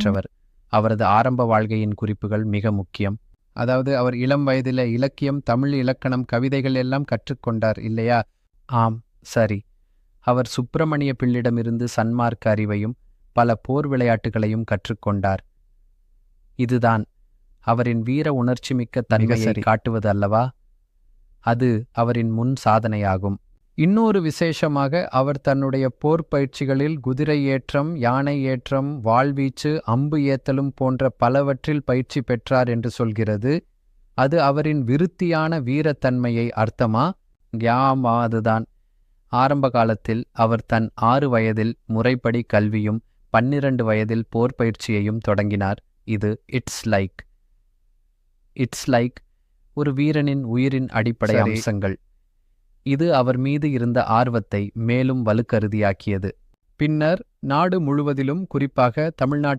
பெற்றவர். அவரது ஆரம்ப வாழ்க்கையின் குறிப்புகள் மிக முக்கியம். அதாவது அவர் இளம் வயதில இலக்கியம், தமிழ் இலக்கணம், கவிதைகள் எல்லாம் கற்றுக்கொண்டார் இல்லையா? ஆம், சரி. அவர் சுப்பிரமணிய பிள்ளிடமிருந்து சன்மார்க்க அறிவையும் பல போர் விளையாட்டுகளையும் கற்றுக்கொண்டார். இதுதான் அவரின் வீர உணர்ச்சிமிக்க தன்மையை காட்டுவது அல்லவா? அது அவரின் முன் சாதனையாகும். இன்னொரு விசேஷமாக அவர் தன்னுடைய போர் பயிற்சிகளில் குதிரை ஏற்றம், யானை ஏற்றம், வாள்வீச்சு, அம்பு ஏத்தலும் போன்ற பலவற்றில் பயிற்சி பெற்றார் என்று சொல்கிறது. அது அவரின் விருத்தியான வீரத்தன்மையை அர்த்தமா? யாமா, அதுதான். ஆரம்ப காலத்தில் அவர் தன் 6 வயதில் முறைப்படி கல்வியும் 12 வயதில் போர் பயிற்சியையும் தொடங்கினார். இது இட்ஸ் லைக் ஒரு வீரனின் உயிரின் அடிப்படை அம்சங்கள். இது அவர் மீது இருந்த ஆர்வத்தை மேலும் வலுக்கருதியாக்கியது. பின்னர் நாடு முழுவதிலும், குறிப்பாக தமிழ்நாட்டில்